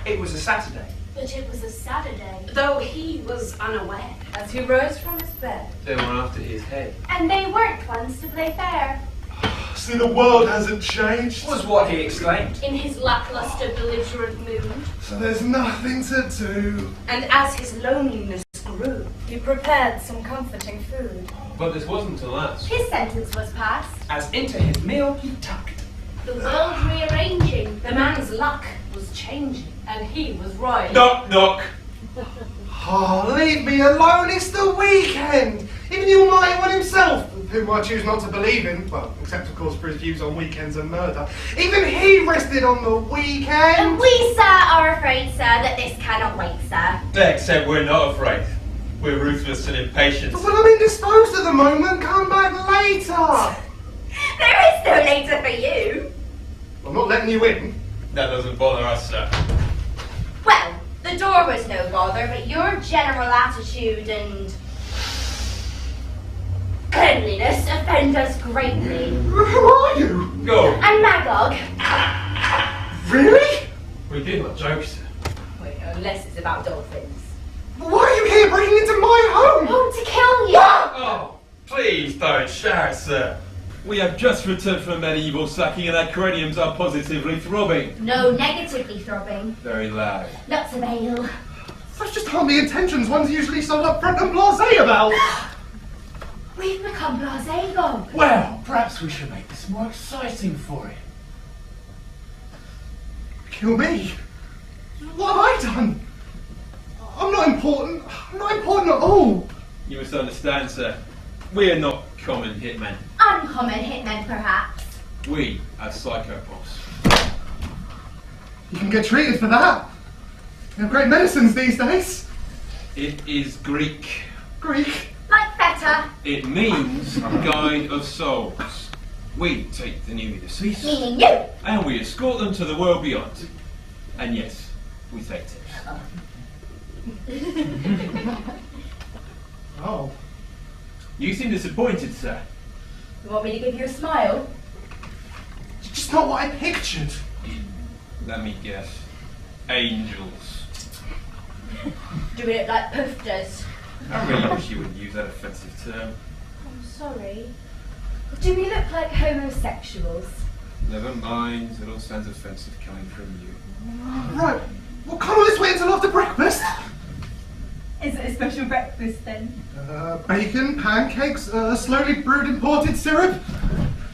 It was a Saturday. But it was a Saturday. Though he was unaware. As he rose from his bed. They were after his head. And they weren't ones to play fair. See, the world hasn't changed. Was what he exclaimed. In his lackluster, belligerent mood. So there's nothing to do. And as his loneliness grew, He prepared some comforting food. But this wasn't to last. His sentence was passed. As into his meal he tucked. the world rearranging. The man's luck was changing. And he was roiling. Knock, knock. Oh, leave me alone, it's the weekend! Even the Almighty One himself, whom I choose not to believe in, well, except of course for his views on weekends and murder, even he rested on the weekend! And we, sir, are afraid, sir, that this cannot wait, sir. Except we're not afraid. We're ruthless and impatient. Well, I'm indisposed at the moment, come back later! There is no later for you. I'm not letting you in. That doesn't bother us, sir. Well, the door was no bother, but your general attitude and cleanliness offend us greatly. Who are you? Go. And Magog. Really? We do not joke, sir. Wait, unless it's about dolphins. Why are you here breaking into my home? Oh, to kill you! Oh, please don't shout, sir. We have just returned from a medieval sacking and our craniums are positively throbbing. No, negatively throbbing. Very loud. Not to bail. Such just aren't the intentions one's usually so upfront and blasé about. We've become blasé, Gog. Well, perhaps we should make this more exciting for him. Kill me? What have I done? I'm not important. I'm not important at all. You must understand, sir. We are not common hitmen. Uncommon hitmen, perhaps. We are psychopomps. You can get treated for that. They have great medicines these days. It is Greek. Greek. Like feta, It means guide of souls. We take the newly deceased meaning you. and we escort them to the world beyond. And yes, we take tips. Oh. You seem disappointed, sir. You want me to give you a smile? It's just not what I pictured. Let me guess. Angels. Doing it like Puff does. I really wish you wouldn't use that offensive term. I'm sorry. Do we look like homosexuals? Never mind, it all sounds offensive coming from you. Right. Well, come on, let's wait until after breakfast. Is it a special breakfast then? Bacon, pancakes, slowly brewed imported syrup.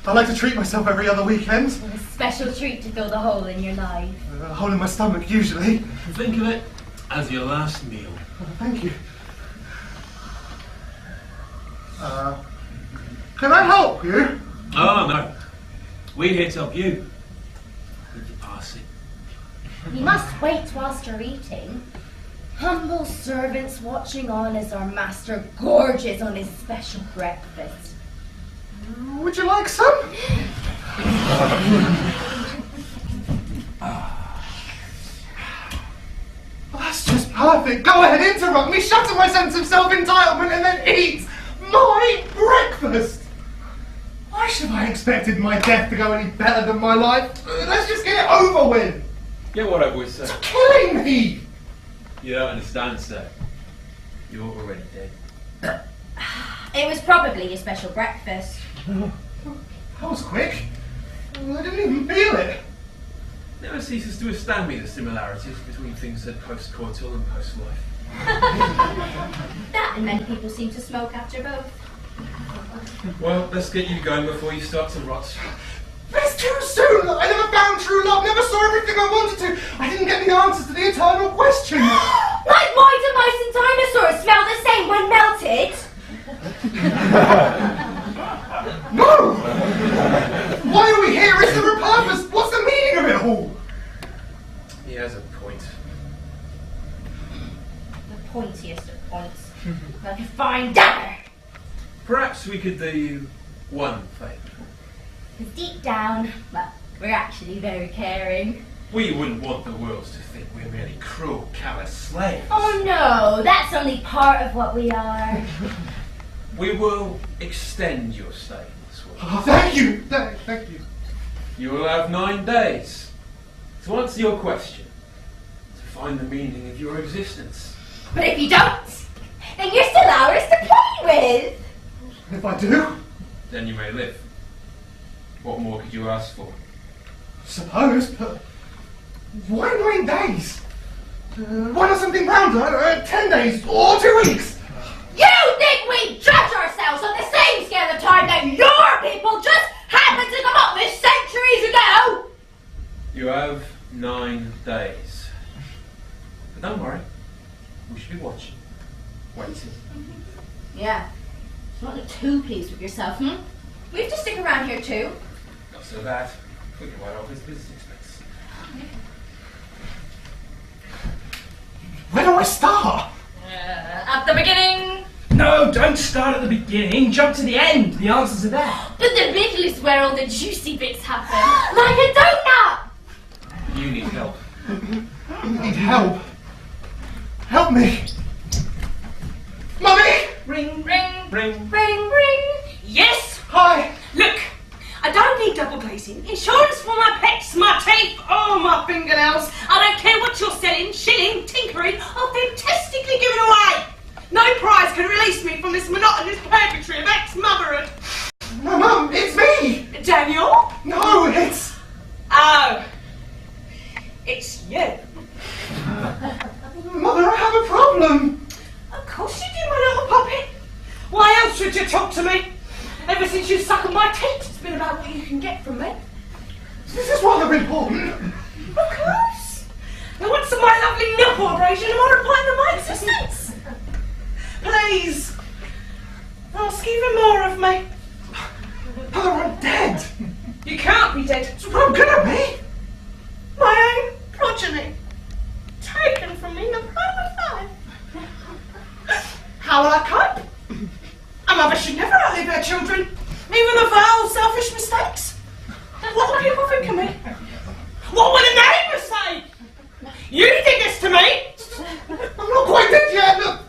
I like to treat myself every other weekend. A special treat to fill the hole in your life. A hole in my stomach, usually. Think of it as your last meal. Thank you. Can I help you? Oh, no. We're here to help you. With your passing. You must wait whilst you're eating. Humble servants watching on as our master gorges on his special breakfast. Would you like some? That's just perfect. Go ahead, interrupt me, shatter my sense of self-entitlement, and then eat my breakfast. Why should I have expected my death to go any better than my life? Let's just get it over with. Get what I would say. It's killing me. You don't understand, sir. You're already dead. It was probably your special breakfast. That was quick. I didn't even feel it. Never ceases to astound me the similarities between things said post-coital and post-life. That and many people seem to smoke after both. Well, let's get you going before you start to rot. It's too soon! I never found true love, never saw everything I wanted to. I didn't get the answers to the eternal questions. Like why do mice and dinosaurs smell the same when melted? No! Why are we here? Is there a purpose? What's the meaning of it all? He has a point. The pointiest of points. Like a fine dagger. Perhaps we could do you one favour. Because deep down, well, we're actually very caring. We wouldn't want the world to think we're merely cruel, callous slaves. Oh no, that's only part of what we are. We will extend your stay in this world. Oh, thank you! Thank you. You will have 9 days to answer your question, to find the meaning of your existence. But if you don't, then you're still ours to play with. If I do, Then you may live. What more could you ask for? suppose, but why 9 days? Why not something rounder? 10 days or 2 weeks? You think we judge ourselves on the same scale of time that your people just happened to come up with centuries ago? You have 9 days. But don't worry. We should be watching. Waiting. Yeah. You want to look too pleased with yourself, hmm? We have to stick around here too. Not so bad. We can write off his business expense. Where do I start? At the beginning. No, don't start at the beginning. Jump to the end. The answers are there. But the middle is where all the juicy bits happen. Like a donut! You need help. I need help. Help me. Mummy! Ring, Ring. ring, ring, ring. Yes. Hi. Look, I don't need double glazing. Insurance for my pets, my teeth, oh my fingernails. I don't care what you're selling, shilling, tinkering, or fantastically giving away. No prize can release me from this monotonous purgatory of ex-motherhood. No, Mum, it's me. Daniel? No, it's... Oh. It's you. Mother, I have a problem. Of course you do, my little puppy. Why else would you talk to me? Ever since you suckled my teeth, it's been about what you can get from me. This is rather important. Of course. Now what's my lovely nipple abrasion and modifying my existence? Please. Ask even more of me. Mother, I'm dead. You can't be dead. That's what I'm gonna be. My own progeny. Taken from me in the prime of life. How will I cope? A mother should never outlive her children, even the vile, selfish mistakes. What will people think of me? What will the neighbours say? You did this to me! I'm not quite dead yet. Look,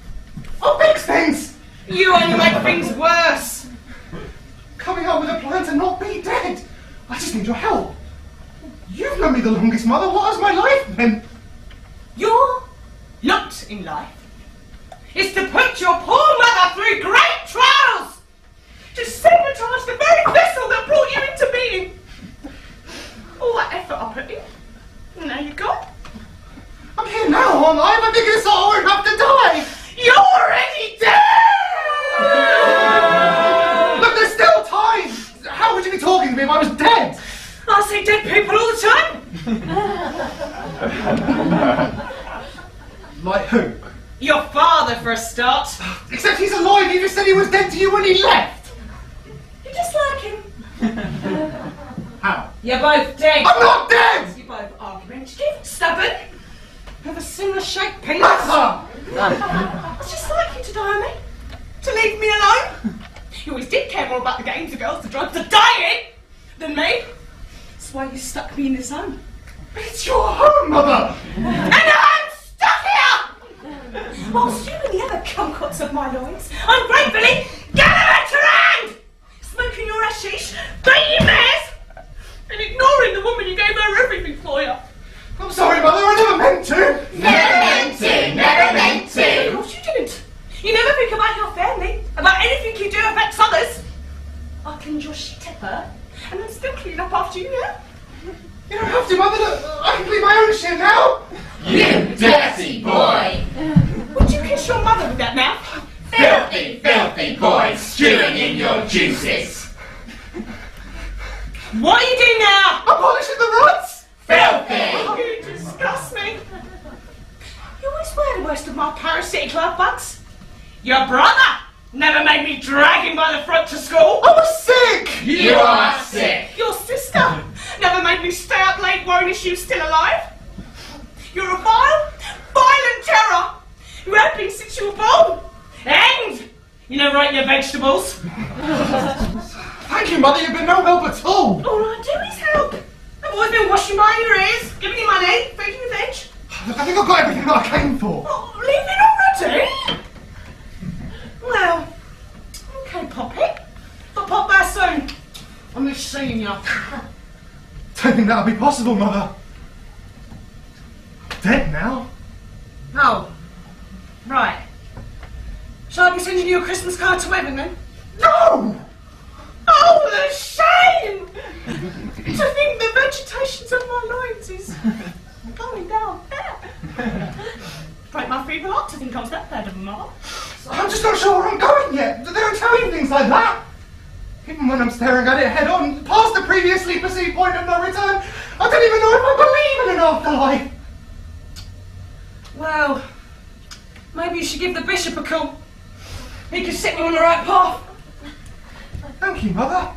I'll fix things. You only make things worse. Coming up with a plan to not be dead. I just need your help. You've known me the longest, Mother. What has my life been? Your lot in life is to put your poor mother through great trials, to sabotage the very vessel that brought you into being. All that effort I put in, and now you're gone. I'm here now, aren't I? If I figure this out, I won't have to die. You're already dead! Look, there's still time. How would you be talking to me if I was dead? I see dead people all the time. Like who? Your father, for a start. Except he's alive. He just said he was dead to you when he left. You dislike him. How? You're both dead. I'm not dead! You're both argumentative, stubborn, have a similar shaped penis. Mother! I'd just like you to die on me. To leave me alone. You always did care more about the games, the girls, the drugs, the diet than me. That's why you stuck me in this home. It's your home, Mother! And I'm stuck here! Whilst you and the other kumquats of my loins ungratefully gallivant around! Smoking your hashish, baiting mares, and ignoring the woman you gave her everything for you. I'm sorry, Mother. I never meant to. Never meant to, never meant Of to. course you didn't. You never think about your family, about anything you do affects others. I cleaned your shit up, her, and I'm still cleaning up after you now. You don't have to, Mother. Look, I can clean my own shit now. You dirty boy. Would you kiss your mother with that mouth? Filthy, filthy boy stewing in your juices. What are you doing now? I'm polishing the rods. Filthy. You disgust me. You always wear the worst of my parasitic love bugs. Your brother never made me drag him by the front to school. I was sick. You are sick. Your sister never made me stay up late worrying if she was still alive. You're a vile, violent terror who have been since you were born. And you never ate your vegetables. Thank you, Mother. You've been no help at all. All I do is help. I've always been washing by your ears, giving you money, feeding you veg. Look, I think I've got everything that I came for. Oh, leaving already? Well, okay, Poppy. But pop back soon. I miss seeing you. Don't think that'll be possible, Mother. Dead now. Oh. Right. Shall I be sending you a Christmas card to heaven then? No! Oh, the shame! To think the vegetations of my loins is going down there. Break my feeble heart to think I was that bad of a mother. I'm just not sure where I'm going yet. They don't tell you things like that. Even when I'm staring at it head on, past the previously perceived point of no return, I don't even know if I believe in an afterlife. Well, maybe you should give the bishop a call. He could set me on the right path. Thank you, Mother.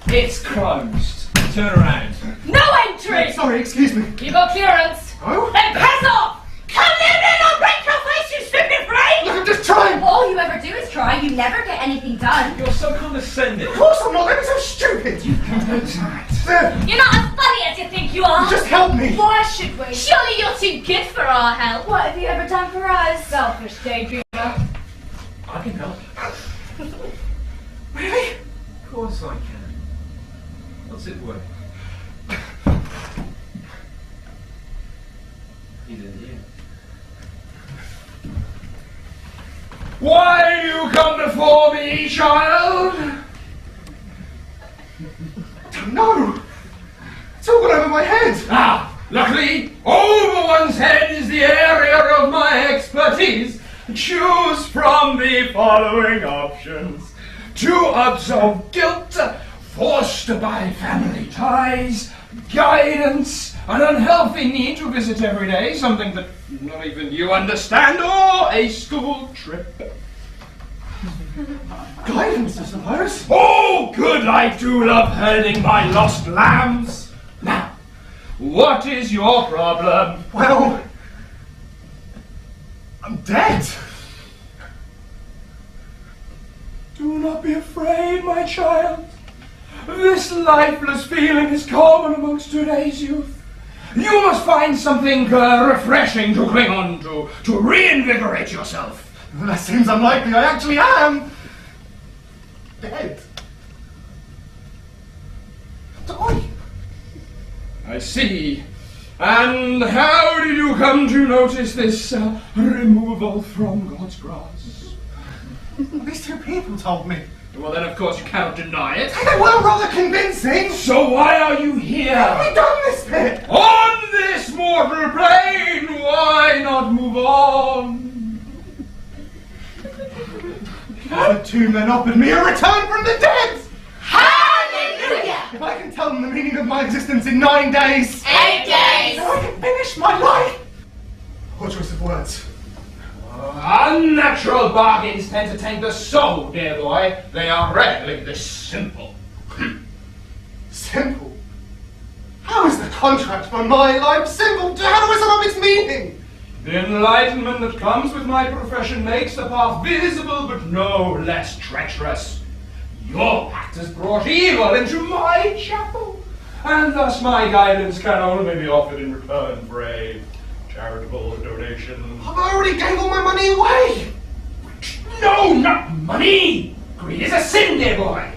It's closed. Turn around. No entry! Sorry, excuse me. You got clearance. Oh? Then pass off! Come in and I'll break your face, you stupid brain! Look, I'm just trying. All you ever do is try. You never get anything done. You're so condescending. Of course I'm not. That is so stupid. There. You're not as funny as you think you are. Just help me. Why should we? Surely you're too good for our help. What have you ever done for us? Selfish daydreamer. I can help. Really? Of course I can. What's it worth? He's in here. Why do you come before me, child? No. It's all gone over my head. Ah, luckily, over one's head is the area of my expertise. Choose from the following options. To absolve guilt, forced by family ties, guidance, an unhealthy need to visit every day, something that not even you understand, or a school trip. Guidance, I suppose. Oh, good, I do love herding my lost lambs. Now, what is your problem? Well, I'm dead. Do not be afraid, my child. This lifeless feeling is common amongst today's youth. You must find something refreshing to cling on to reinvigorate yourself. Well, that seems unlikely. I actually am dead. Die. I see. And how did you come to notice this removal from God's grass? These two people told me. Well, then, of course, you cannot deny it. They were rather convincing. So why are you here? We've done this bit. On this mortal plane, why not move on? The two men offered me a return from the dead. Hallelujah! If I can tell them the meaning of my existence in 9 days, 8 days! then I can finish my life. Poor choice of words. Unnatural bargains tend to taint the soul, dear boy. They are rarely this simple. Simple? How is the contract for my life simple? How do I sum up its meaning? The enlightenment that comes with my profession makes the path visible, but no less treacherous. Your act has brought evil into my chapel, and thus my guidance can only be offered in return for a charitable donation. Have I already gave all my money away? No, not money! Greed is a sin, dear boy.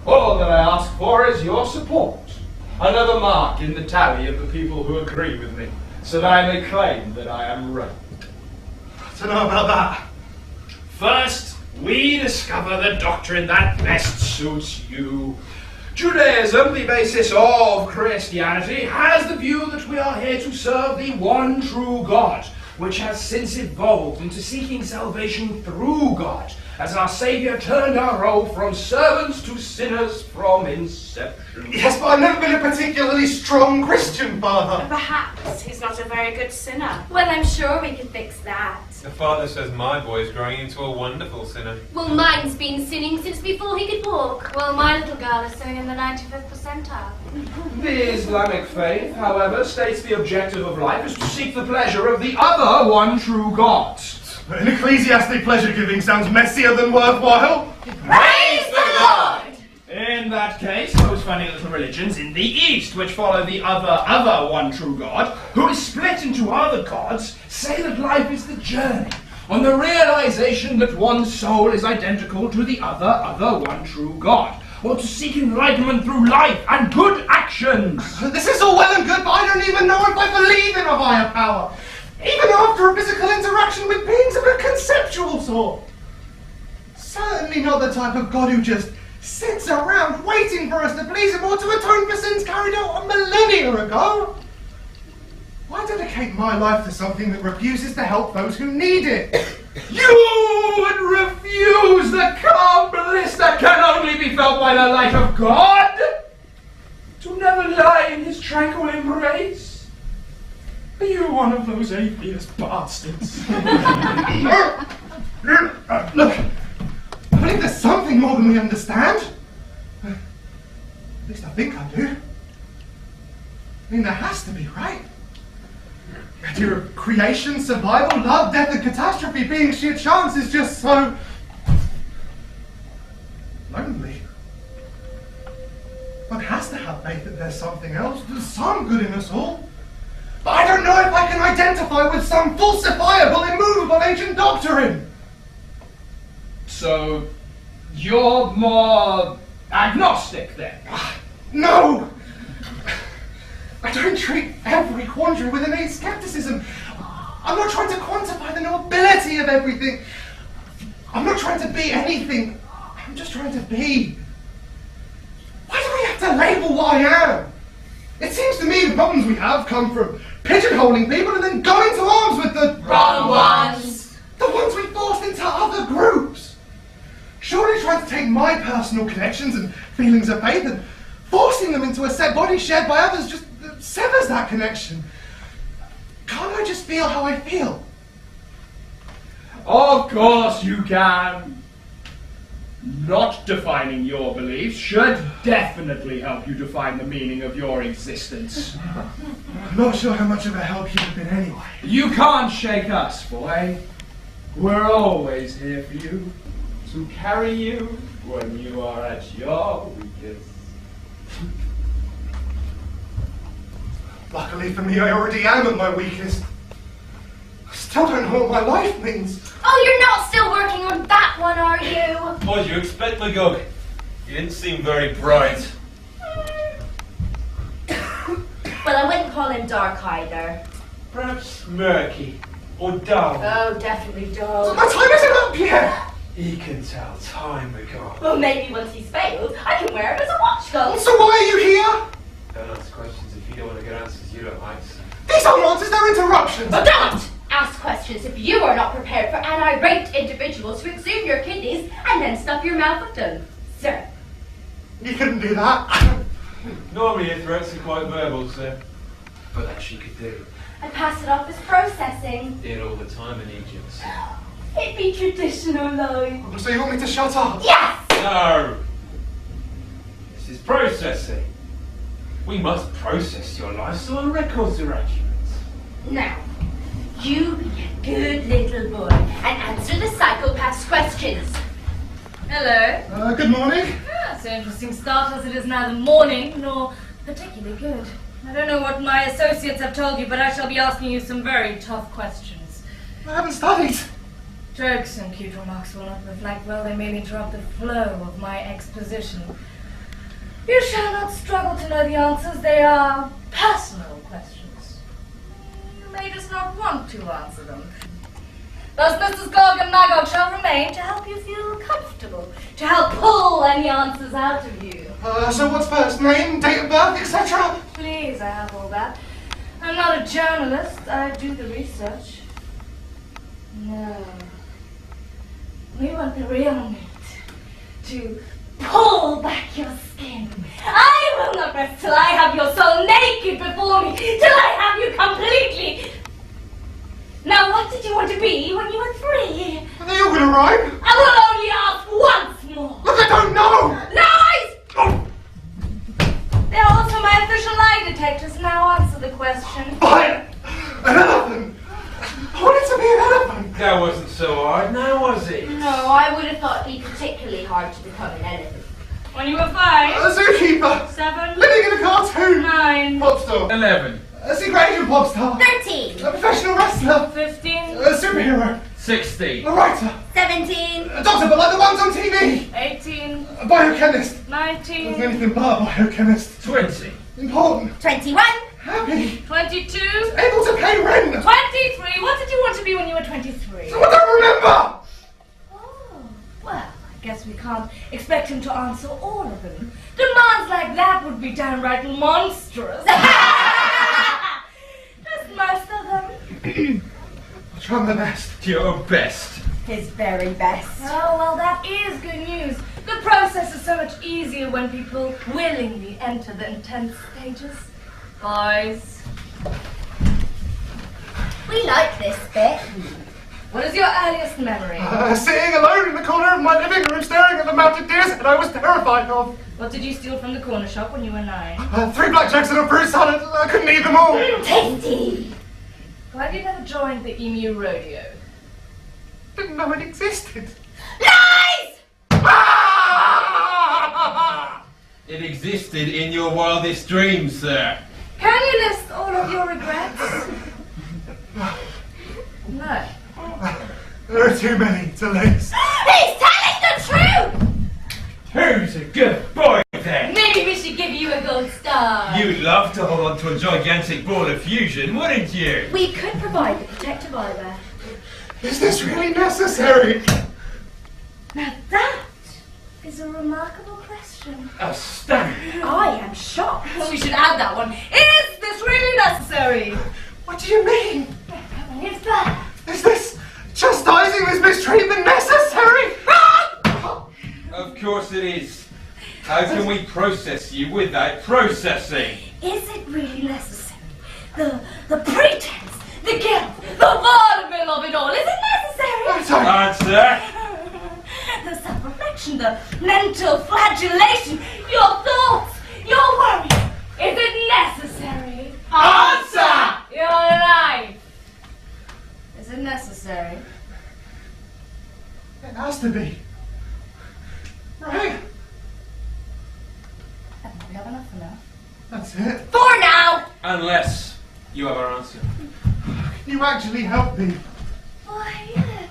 All that I ask for is your support. Another mark in the tally of the people who agree with me, so that I may claim that I am right. I don't know about that. First, we discover the doctrine that best suits you. Judaism, the basis of Christianity, has the view that we are here to serve the one true God, which has since evolved into seeking salvation through God, as our Saviour turned our role from servants to sinners from inception. Yes, but I've never been a particularly strong Christian, Father. Perhaps he's not a very good sinner. Well, I'm sure we can fix that. The father says my boy's growing into a wonderful sinner. Well, mine's been sinning since before he could walk. Well, my little girl is singing in the 95th percentile. The Islamic faith, however, states the objective of life is to seek the pleasure of the other one true God. But an ecclesiastic pleasure-giving sounds messier than worthwhile. Praise the Lord! In that case, those funny little religions in the East, which follow the other one true God, who is split into other gods, say that life is the journey, on the realization that one soul is identical to the other one true God, or to seek enlightenment through life and good actions. This is all well and good, but I don't even know if I believe in a higher power. even after a physical interaction with beings of a conceptual sort. Certainly not the type of God who just sits around waiting for us to please him or to atone for sins carried out a millennia ago. Why dedicate my life to something that refuses to help those who need it? You would refuse the calm bliss that can only be felt by the light of God? To never lie in his tranquil embrace? Are you one of those atheist bastards? Look, I believe there's something more than we understand. At least I think I do. I mean, there has to be, right? The idea of creation, survival, love, death, and catastrophe being sheer chance is just so lonely. One has to have faith that there's something else, there's some good in us all. But I don't know if I can identify with some falsifiable, immovable ancient doctrine. So, you're more agnostic then? No! I don't treat every quandary with innate skepticism. I'm not trying to quantify the nobility of everything. I'm not trying to be anything. I'm just trying to be. Why do we have to label what I am? It seems to me the problems we have come from pigeonholing people and then going to arms with the Wrong ones. The ones we forced into other groups. Surely trying to take my personal connections and feelings of faith and forcing them into a set body shared by others just severs that connection. Can't I just feel how I feel? Of course you can. Not defining your beliefs should definitely help you define the meaning of your existence. I'm not sure how much of a help you've been anyway. You can't shake us, boy. We're always here for you, to carry you when you are at your weakest. Luckily for me, I already am at my weakest. I still don't know what my life means. Oh, you're not still working on that one, are you? What did you expect, Magog? You didn't seem very bright. Well, I wouldn't call him dark either. Perhaps murky or dull. Oh, definitely dull. My time isn't up yet! He can tell time, Magog. Well, maybe once he's failed, I can wear him as a watchguard. So why are you here? Don't ask questions if you don't want to get answers you don't like. These aren't answers, they're interruptions! But don't ask questions if you are not prepared for an irate individuals who exhume your kidneys and then stuff your mouth with them, sir. You couldn't do that. Normally your threats are quite verbal, sir. But that she could do. I pass it off as processing. Did all the time in Egypt, sir. It'd be traditional life. So you want me to shut up? Yes! No! This is processing. We must process your life so our records are accurate. Now, you be a good little boy and answer the psychopath's questions. Hello. Good morning. Ah, so interesting start as it is now the morning, nor particularly good. I don't know what my associates have told you, but I shall be asking you some very tough questions. I haven't studied. Jokes and cute remarks will not reflect well. They may interrupt the flow of my exposition. You shall not struggle to know the answers. They are personal questions. You may just not want to answer them. Thus, Mrs. Gog and Magog shall remain to help you feel comfortable, to help pull any answers out of you. So what's first? Name, date of birth, etc.? Please, I have all that. I'm not a journalist. I do the research. No. We want the real meat. To pull back your skin. I will not rest till I have your soul naked before me, till I have you completely. Now, what did you want to be when you were 3? Are they all gonna rhyme? I will only ask once more. Look, I don't know! Lies! Oh, They're also my official lie detectors. Now answer the question. fine! An elephant! I wanted to be an elephant! That wasn't so hard, now was it? No, I would have thought it'd be particularly hard to become an elephant. When you were 5, A zookeeper! 7, Living in a cartoon! 9, Pop star! 11. A secret agent pop star! 13, A professional wrestler! 15, A superhero! 16. A writer! 17, A doctor, but like the ones on TV! 18, A biochemist! 19, Wasn't anything but a biochemist. 20. Important. 21, Happy. 22? Able to pay rent. 23? What did you want to be when you were 23? I don't remember. Oh, well, I guess we can't expect him to answer all of them. Demands like that would be downright monstrous. Just most of them. I'll try my best. Your best. His very best. Oh, well, that is good news. The process is so much easier when people willingly enter the intense stages. Boys. We like this bit. What is your earliest memory? Sitting alone in the corner of my living room staring at the mounted deer that I was terrified of. What did you steal from the corner shop when you were 9? 3 blackjacks and a fruit salad. I couldn't eat them all. Tasty. Why have you never joined the Emu Rodeo? Didn't know it existed. Lies! It existed in your wildest dreams, sir. Can you list all of your regrets? No. There are too many to list. He's telling the truth! Who's a good boy then? Maybe we should give you a gold star. You'd love to hold on to a gigantic ball of fusion, wouldn't you? We could provide the protective eyewear. Is this really necessary? Now that is a remarkable question. Astounding. I am shocked. Well, we should add that one. Is this really necessary? What do you mean? It's bad. Is this chastising this mistreatment necessary? Of course it is. How can we process you without processing? Is it really necessary? The pretense, the guilt, the vaudeville of it all, is it necessary? Answer. The self-reflection, the mental flagellation, your thoughts, your worries, is it necessary? Answer! Your life. Is it necessary? It has to be. Right? I think we have enough for now. That's it. For now! Unless you have our answer. Can you actually help me? Why, yes.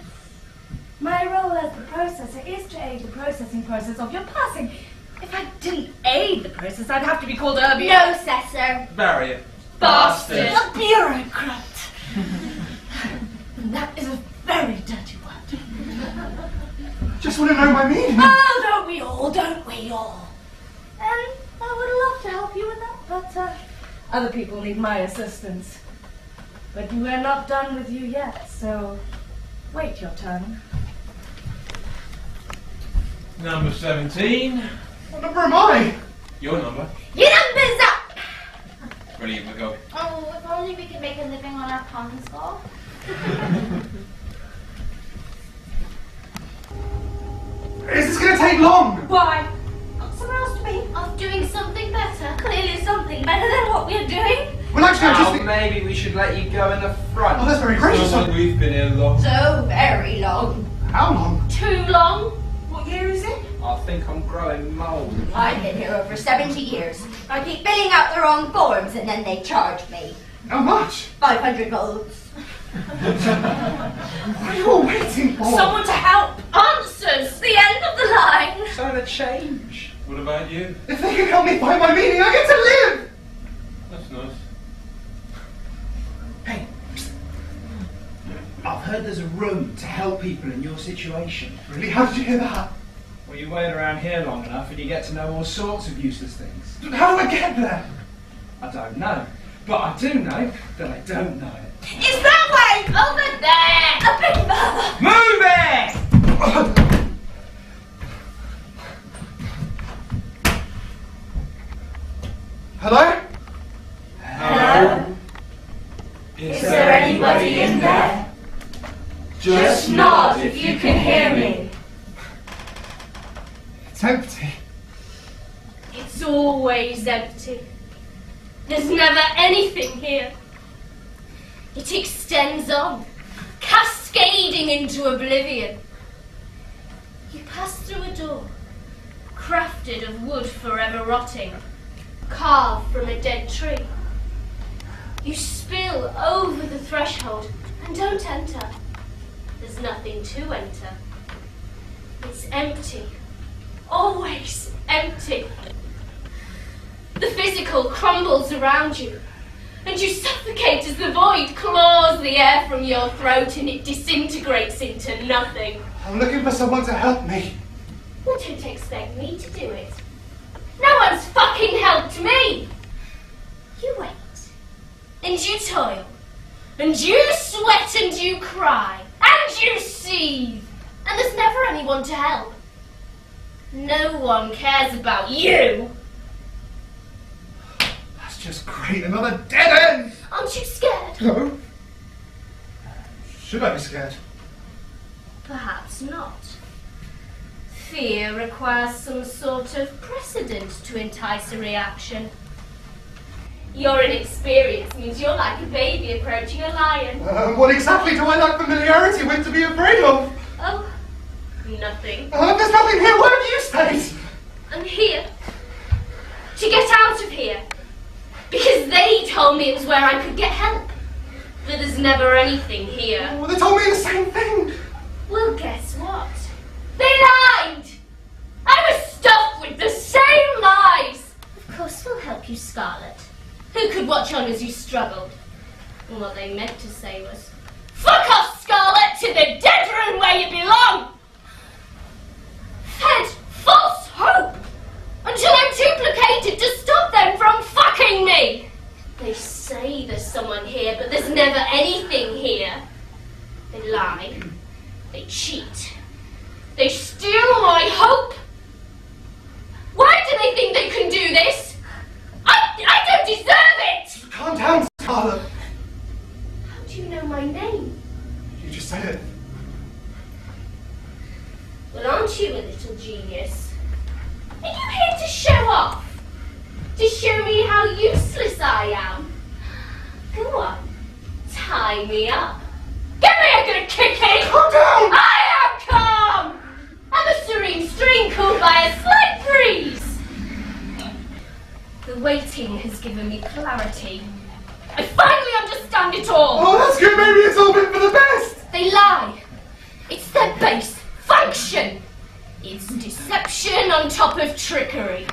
My role as the processor is to aid the processing process of your passing. If I didn't aid the process, I'd have to be called a No, Cessor. Barrier. bastard. A bureaucrat. And that is a very dirty word. Just want to know my meaning. Oh, don't we all, don't we all? And I would love to help you with that, but other people need my assistance. But we're not done with you yet, so wait your turn. Number 17. What number am I? Your number. Your number's up! Brilliant, we'll go. Oh, if only we could make a living on our common skull. Is this going to take long? Why? Got somewhere else to be? Of doing something better. Clearly something better than what we're doing. Well, actually, I just Oh, think... maybe we should let you go in the front. Oh, that's very gracious. Someone we've been here long. So very long. How long? Too long? What year is it? I think I'm growing mould. I've been here over 70 years. I keep filling out the wrong forms and then they charge me. How much? 500 golds. What are you all waiting for? Someone to help. Answers. The end of the line. So the change. What about you? If they can help me find my meaning, I get to live! That's nice. Hey, psst. I've heard there's a room to help people in your situation. Really? How did you hear that? Well, you wait around here long enough and you get to know all sorts of useless things. How do I get there? I don't know. But I do know that I don't know it. It's that way. Over there. A bit further. Move it! Hello? Hello? Is there anybody in there? Just nod if you can hear me. It's empty. It's always empty. There's never anything here. It extends on, cascading into oblivion. You pass through a door, crafted of wood forever rotting, carved from a dead tree. You spill over the threshold and don't enter. There's nothing to enter. It's empty. Always empty. The physical crumbles around you. and you suffocate as the void claws the air from your throat and it disintegrates into nothing. I'm looking for someone to help me. Well, don't expect me to do it. No one's fucking helped me. You wait, and you toil, and you sweat, and you cry, and you seethe, and there's never anyone to help. No one cares about you. That's just great, another dead end! Aren't you scared? No. Should I be scared? Perhaps not. Fear requires some sort of precedent to entice a reaction. Your inexperience means you're like a baby approaching a lion. What exactly do I lack familiarity with to be afraid of? Oh, nothing. There's nothing here, where have you stayed? I'm here. To get out of here. Because they told me it was where I could get help. But there's never anything here. Well, they told me the same thing. Well, guess what? They lied! I was stuffed with the same lies! Of course we'll help you, Scarlet. Who could watch on as you struggled? And what they meant to say was, fuck off, Scarlet, to the dead room where you belong! Fed false hope! Until I'm duplicated to stop them from fucking me! They say there's someone here, but there's never anything here. They lie. They cheat. They steal my hope. Why do they think they can do this? I don't deserve it! Calm down, Scarlet. How do you know my name? You just said it. Well, aren't you a little genius? Are you here to show off? To show me how useless I am? Go on, tie me up. Give me a good kicking! Calm down! I am calm! I'm a serene stream cooled by a slight breeze. The waiting has given me clarity. I finally understand it all. Oh, that's good. Maybe it's all been for the best. They lie. It's their base function. It's deception on top of trickery.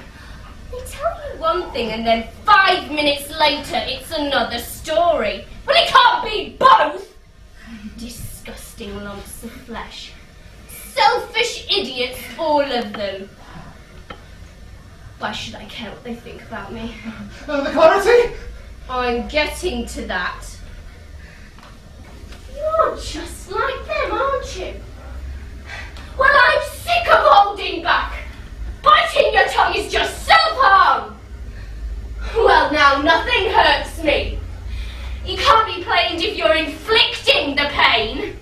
They tell you one thing and then 5 minutes later it's another story. Well, it can't be both. Disgusting lumps of flesh. Selfish idiots, all of them. Why should I care what they think about me? The clarity? I'm getting to that. You're just like them, aren't you? Well, I'm sick of holding back. Biting your tongue is just self-harm. Well, now nothing hurts me. You can't be blamed if you're inflicting the pain.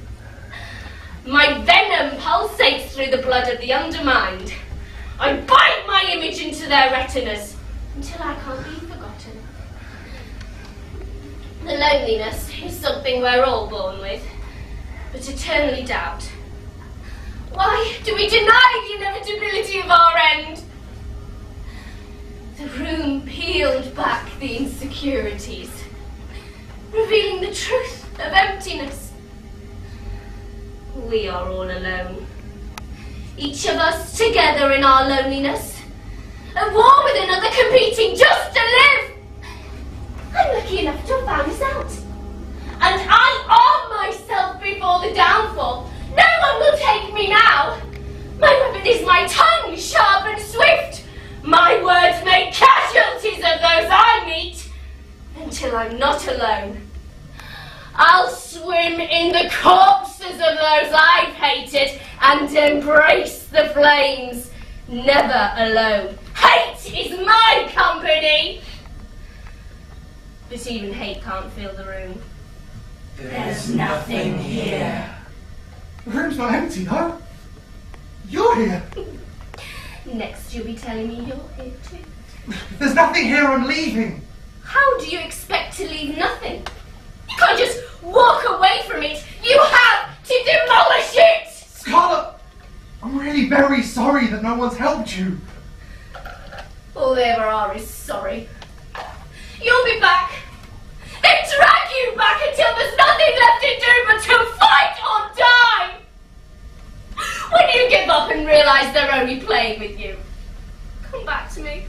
My venom pulsates through the blood of the undermined. I bite my image into their retinas until I can't be forgotten. The loneliness is something we're all born with, but eternally doubt. Why do we deny the inevitability of our end? The room peeled back the insecurities, revealing the truth of emptiness. We are all alone. Each of us together in our loneliness, at war with another competing just to live. I'm lucky enough to have found this out. And I arm myself before the downfall. No one will take me now. My weapon is my tongue, sharp and swift. My words make casualties of those I meet. Until I'm not alone. I'll swim in the corpses of those I've hated and embrace the flames, never alone. Hate is my company! But even hate can't fill the room. There's nothing here. The room's not empty, no? You're here. Next you'll be telling me you're here too. There's nothing here, I'm leaving. How do you expect to leave nothing? You can't just walk away from it. You have to demolish it! Scarlet, I'm really very sorry that no one's helped you. All they ever are is sorry. You'll be back. They drag you back until there's nothing left to do but to fight or die. When you give up and realise they're only playing with you, come back to me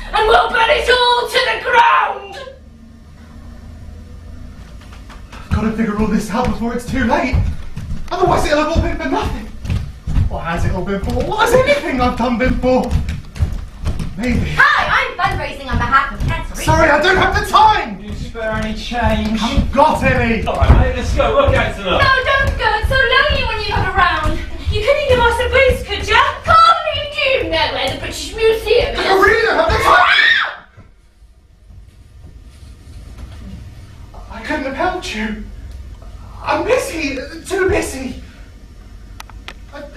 and we'll burn it all to the ground. gotta figure all this out before it's too late. Otherwise it'll have all been for nothing. What has it all been for? What has anything I've done been for? Maybe. Hi, I'm fundraising on behalf of cancer. Sorry, I don't have the time! Do you spare any change? I haven't got any! Alright, mate, let's go. Work out tonight. No, don't go. It's so lonely when you're not around. You couldn't give us a boost, could ya? Calmly, do you know where the British Museum I is? really don't have the time! I couldn't have helped you. I'm busy, too busy.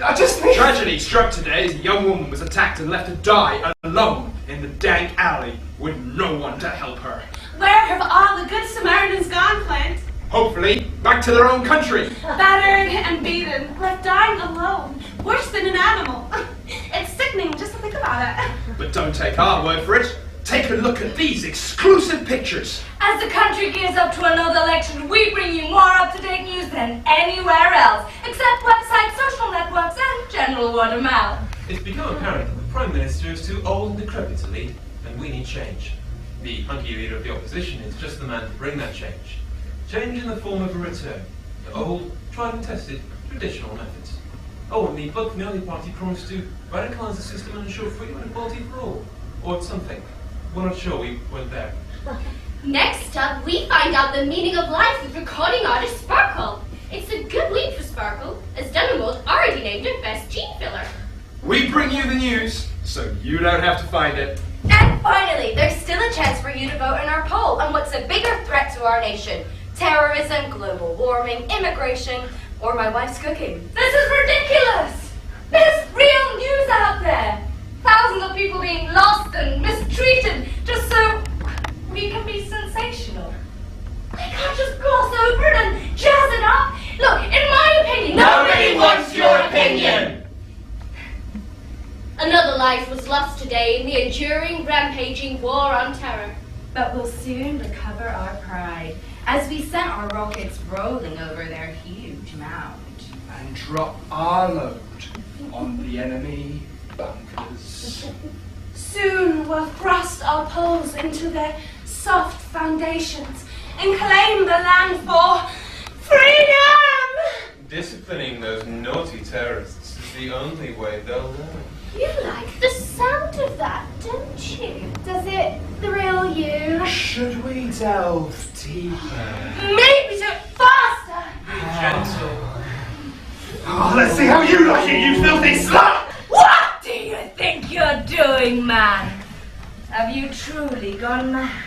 I just need... Tragedy struck today as a young woman was attacked and left to die alone in the dank alley with no one to help her. Where have all the good Samaritans gone, Clint? Hopefully, back to their own country. Battered and beaten, left dying alone. Worse than an animal. It's sickening just to think about it. But don't take our word for it. Take a look at these exclusive pictures. As the country gears up to another election, we bring you more up-to-date news than anywhere else, except websites, social networks, and general word of mouth. It's become apparent that the Prime Minister is too old and decrepit to lead, and we need change. The hunky leader of the opposition is just the man to bring that change. Change in the form of a return to old, tried and tested, traditional methods. Oh, and the Blood from the Only Party promised to radicalise the system and ensure freedom and equality for all. Or something. We're not sure, we weren't there. Next up, we find out the meaning of life with recording artist Sparkle. It's a good week for Sparkle, as Dunhamwold already named it Best Gene Filler. We bring you the news, so you don't have to find it. And finally, there's still a chance for you to vote in our poll on what's a bigger threat to our nation. Terrorism, global warming, immigration, or my wife's cooking. This is ridiculous! There's real news out there! Thousands of people being lost and mistreated just so we can be sensational. We can't just gloss over it and jazz it up. Look, in my opinion, Nobody wants your opinion! Another life was lost today in the enduring, rampaging war on terror. But we'll soon recover our pride as we sent our rockets rolling over their huge mound. And drop our load on the enemy bunkers. Soon we'll thrust our poles into their soft foundations and claim the land for freedom! Disciplining those naughty terrorists is the only way they'll learn. You like the sound of that, don't you? Does it thrill you? Should we delve deeper? Maybe do it faster! Be gentle. Oh, let's see how you like it, you filthy slut! what do you think you're doing, man? Have you truly gone mad?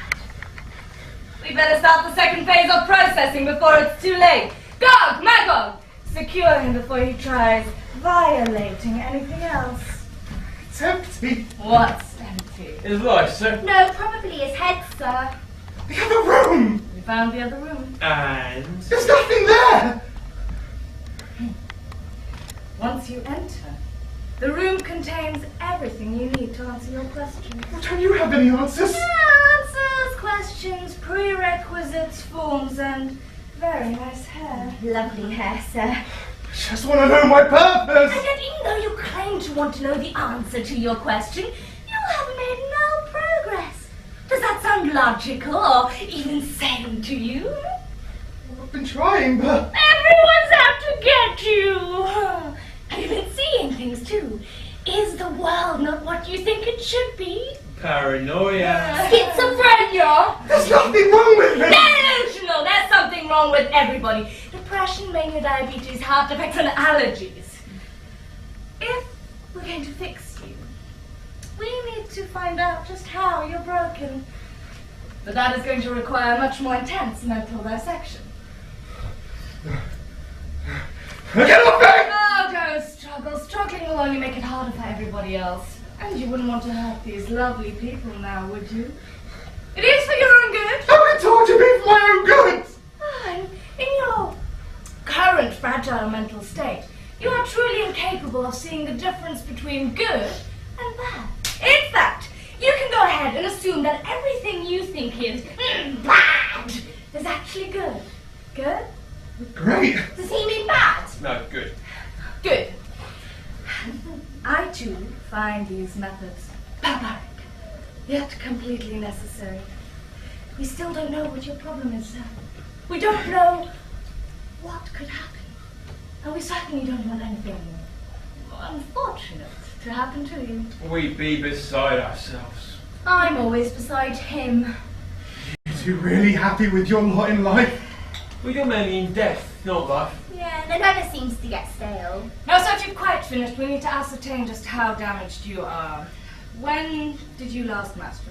We better start the second phase of processing before it's too late. Gog, Magog! Secure him before he tries violating anything else. It's empty. What's empty? His life, sir. No, probably his head, sir. The other room! We found the other room. And... There's nothing there! Once you enter, the room contains everything you need to answer your questions. Well, don't you have any answers? Answers, questions, prerequisites, forms, and very nice hair. Lovely hair, sir. I just want to know my purpose! And yet, even though you claim to want to know the answer to your question, you have made no progress. Does that sound logical or even sane to you? I've been trying, but... Everyone's out to get you. Have you been seeing things too? Is the world not what you think it should be? Paranoia. Schizophrenia. There's nothing wrong with me! Delusional. There's something wrong with everybody. Depression, mania, diabetes, heart defects, and allergies. If we're going to fix you, we need to find out just how you're broken. But that is going to require much more intense mental dissection. Get off me! Oh, don't struggle. Struggling will only make it harder for everybody else. And you wouldn't want to hurt these lovely people now, would you? It is for your own good. I told you to be for my own good! And in your current fragile mental state, you are truly incapable of seeing the difference between good and bad. In fact, you can go ahead and assume that everything you think is bad is actually good. Good? Great! Does he mean bad? No, good. Good. I too find these methods barbaric, yet completely necessary. We still don't know what your problem is, sir. We don't know what could happen? And we certainly don't want anything unfortunate to happen to you. We'd be beside ourselves. I'm always beside him. You two really happy with your lot in life? We go mainly in death, not life. Yeah, and it never seems to get stale. Now, so if you've quite finished, we need to ascertain just how damaged you are. When did you last masturbate?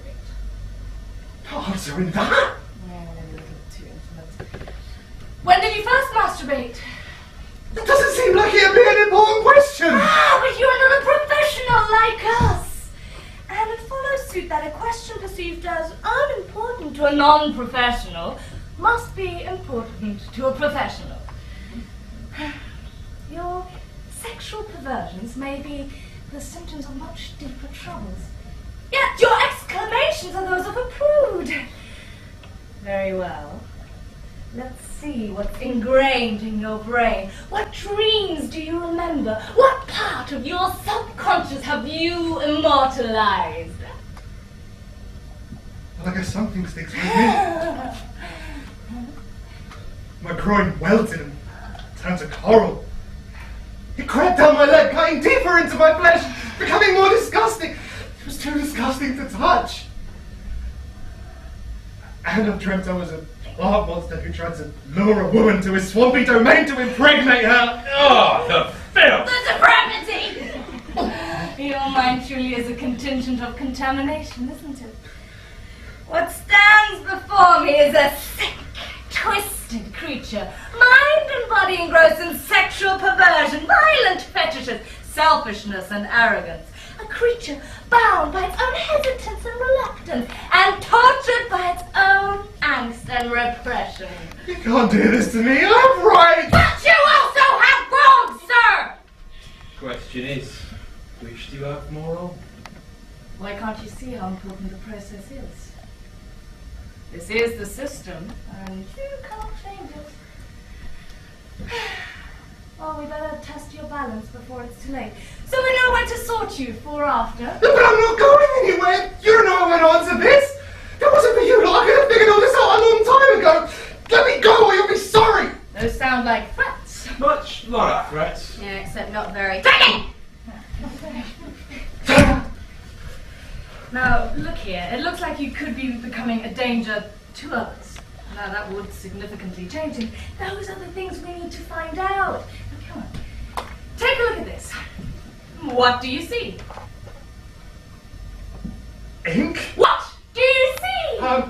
Not answering that! Yeah, maybe a little too intimate. When did you first masturbate? That doesn't seem like it'd be an important question! Ah, but you're not a professional like us! And it follows suit that a question perceived as unimportant to a non-professional must be important to a professional. Your sexual perversions may be the symptoms of much deeper troubles. Yet your exclamations are those of a prude. Very well. Let's see what's ingrained in your brain. What dreams do you remember? What part of your subconscious have you immortalized? Well, I guess something sticks with me. My groin welted and turned to coral. It crept down my leg, cutting deeper into my flesh, becoming more disgusting. It was too disgusting to touch. And I dreamt I was a plant monster who tried to lure a woman to his swampy domain to impregnate her. Oh, the filth! The depravity! Your mind truly is a contingent of contamination, isn't it? What stands before me is a sick, twisted creature, mind and body engrossed in sexual perversion, violent fetishes, selfishness and arrogance. A creature bound by its own hesitance and reluctance, and tortured by its own angst and repression. You can't do this to me, I'm right! But you also have wrong, sir! Question is, which do you have more of? Why can't you see how important the process is? This is the system, and you can't change it. Well, we better test your balance before it's too late, so we know when to sort you for after. But I'm not going anywhere! You don't know how I went on to this! If it wasn't for you, I could have figured all this out a long time ago! Let me go or you'll be sorry! Those sound like threats. Much like threats. Yeah, except not very. Now, look here. It looks like you could be becoming a danger to others. Now, that would significantly change things. Those are the things we need to find out. Now, come on. Take a look at this. What do you see? Ink? What do you see? A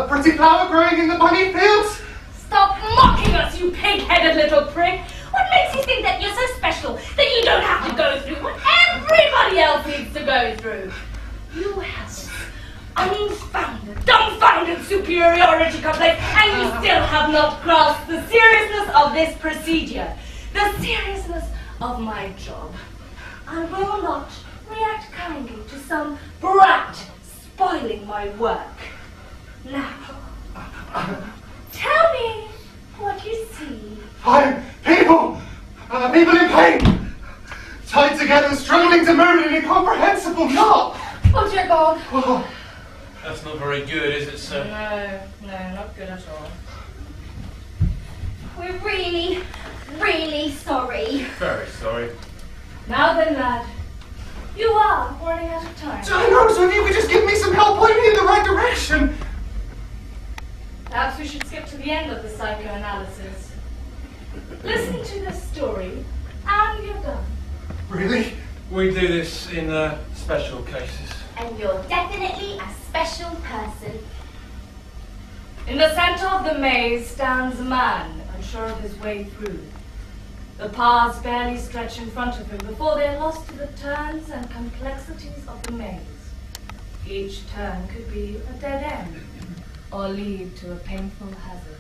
pretty flower growing in the bunny fields? Stop mocking us, you pig-headed little prick! What makes you think that you're so special that you don't have to go through what everybody else needs to go through? You have this unfounded, dumbfounded superiority complex, and you still have not grasped the seriousness of this procedure, the seriousness of my job. I will not react kindly to some brat spoiling my work. Now, tell me what you see. People! People in pain! Tied together, struggling to move in an incomprehensible knot! Oh dear God. Oh, That's not very good, is it, sir? No, not good at all. We're really, really sorry. Very sorry. Now then, lad, you are running out of time. I know, so if you could just give me some help, point me in the right direction! Perhaps we should skip to the end of the psychoanalysis. Listen to this story, and you're done. Really? We do this in special cases. And you're definitely a special person. In the center of the maze stands a man, unsure of his way through. The paths barely stretch in front of him before they're lost to the turns and complexities of the maze. Each turn could be a dead end, or lead to a painful hazard.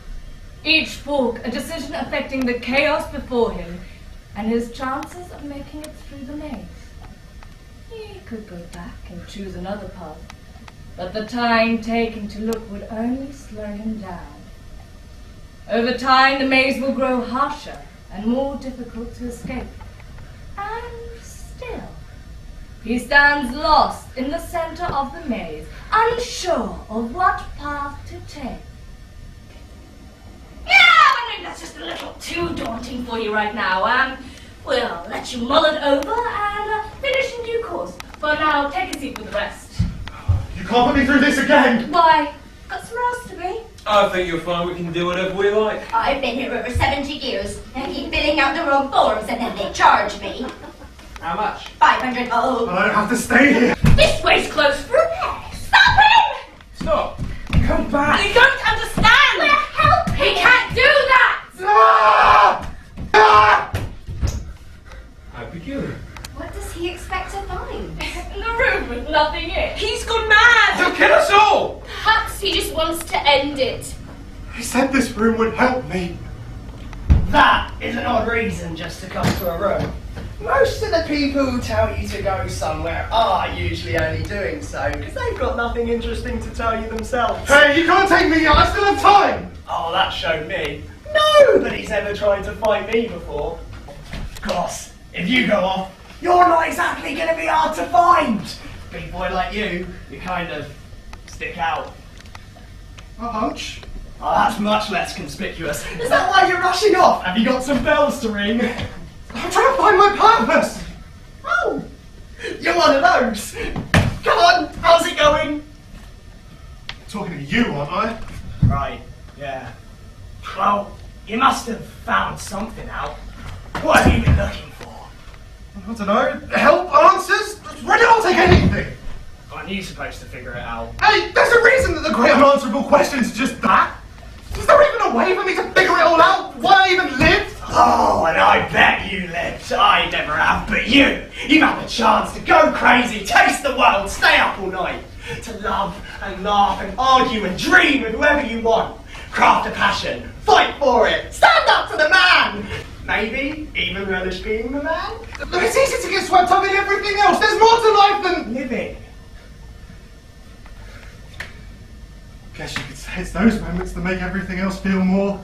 Each fork a decision affecting the chaos before him, and his chances of making it through the maze. He could go back and choose another path, but the time taken to look would only slow him down. Over time, the maze will grow harsher and more difficult to escape. And still, he stands lost in the center of the maze, unsure of what path to take. Yeah, that's just a little too daunting for you right now. We'll let you mull it over and finish in due course. For now, take a seat with the rest. You can't put me through this again! Why? Got somewhere else to be? I think you'll find we can do whatever we like. I've been here over 70 years and keep filling out the wrong forms and then they charge me. How much? 500 gold. I don't have to stay here! This way's closed for repairs. Stop him! Stop! Come back! You don't understand! We're helping! He can't do that! Ah! Ah! How peculiar. What does he expect to find? In the room with nothing in. He's gone mad! He'll kill us all! Perhaps he just wants to end it. He said this room would help me. That is an odd reason just to come to a room. Most of the people who tell you to go somewhere are usually only doing so because they've got nothing interesting to tell you themselves. Hey, you can't take me yet, I still have time! Oh, that showed me. Nobody's ever tried to find me before. Of course, if you go off, you're not exactly going to be hard to find. Big boy like you kind of stick out. Ouch. Oh, that's much less conspicuous. Is that why you're rushing off? Have you got some bells to ring? I'm trying to find my purpose! Oh, you're one of those. Come on, how's it going? I'm talking to you, aren't I? Right, yeah. Well, you must have found something out. What have you been looking for? I don't know. Help, answers? Ready, I'll take anything! Aren't you supposed to figure it out? Hey, there's a reason that the great unanswerable questions are just that! Is there even a way for me to figure it all out? Why I even lived? Oh, and I bet you lived. I never have, but you've had the chance to go crazy, taste the world, stay up all night. To love and laugh and argue and dream with whoever you want. Craft a passion, fight for it, stand up to the man! Maybe even relish being the man? It's easy to get swept up in everything else. There's more to life than Living. Guess you could say it's those moments that make everything else feel more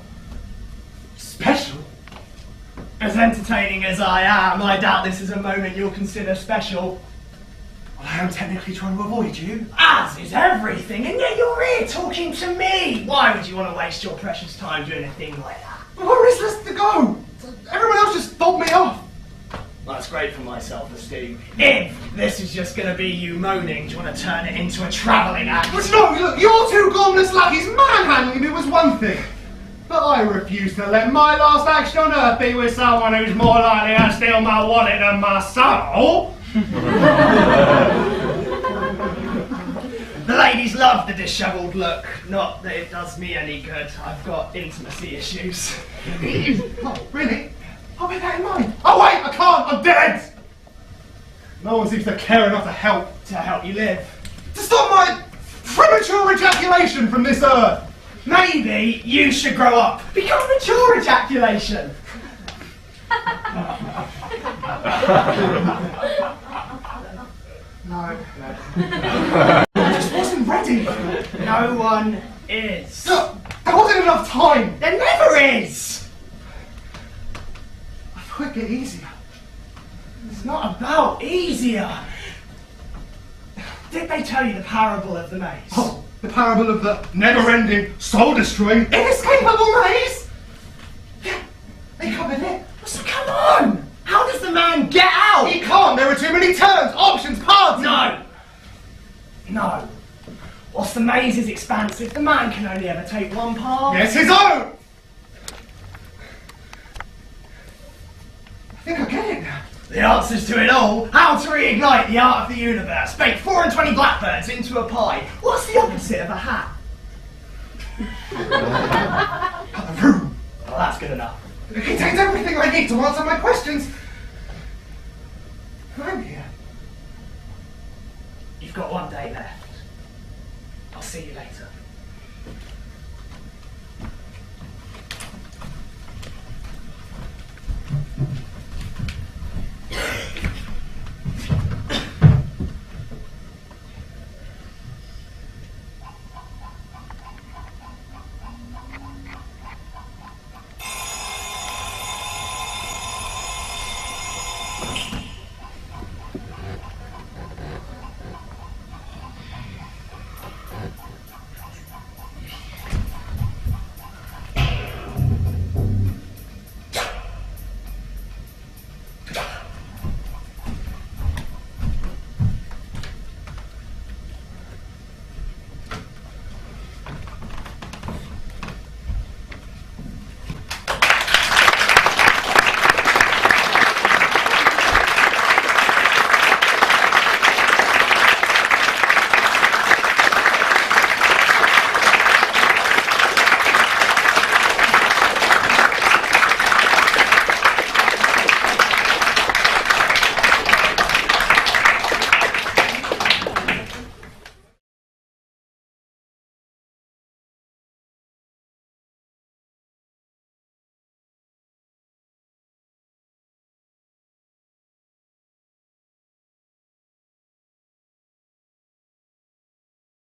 special. As entertaining as I am, I doubt this is a moment you'll consider special. Well, I am technically trying to avoid you. As is everything, and yet you're here talking to me. Why would you want to waste your precious time doing a thing like that? Where is this to go? Everyone else just fobbed me off. Well, that's great for my self-esteem. If this is just going to be you moaning, do you want to turn it into a travelling act? But no, look, your two gormless lackeys manhandling me was one thing. But I refuse to let my last action on earth be with someone who's more likely to steal my wallet than my soul. The ladies love the dishevelled look. Not that it does me any good. I've got intimacy issues. Oh, really? I'll bear that in mind. Oh wait, I can't, I'm dead! No one seems to care enough to help. To help you live. To stop my premature ejaculation from this earth. Maybe you should grow up. Become mature ejaculation. No. I just wasn't ready. No one is. Look, there wasn't enough time. There never is. I thought it'd get easier. It's not about easier. Did they tell you the parable of the maze? Oh, the parable of the never-ending, soul-destroying, inescapable maze? Yeah, they covered it. So come on! How does the man get out? He can't, there are too many turns, options, paths. No! No. Whilst the maze is expansive, the man can only ever take one path. Yes, his own! I think I get it now. The answers to it all. How to reignite the art of the universe. Bake 4 and 20 blackbirds into a pie. What's the opposite of a hat? A room. Well, that's good enough. It contains everything I need to answer my questions. I'm here. You've got one day left. I'll see you later.